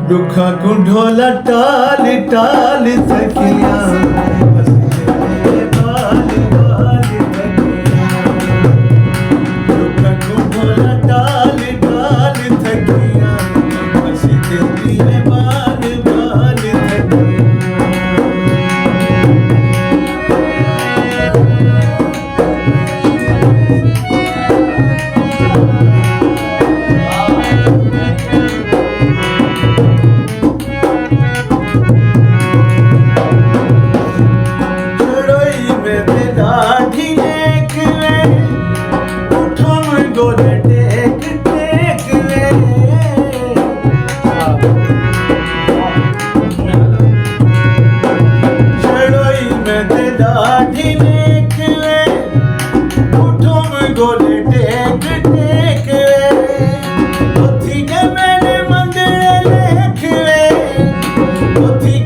दुखा को ढोला टाल टाल सखिया बस तेरे बाल बाल सखिया दुखा को ढोला टाल टाल सखिया बस तेरे बाल बाल सखिया Put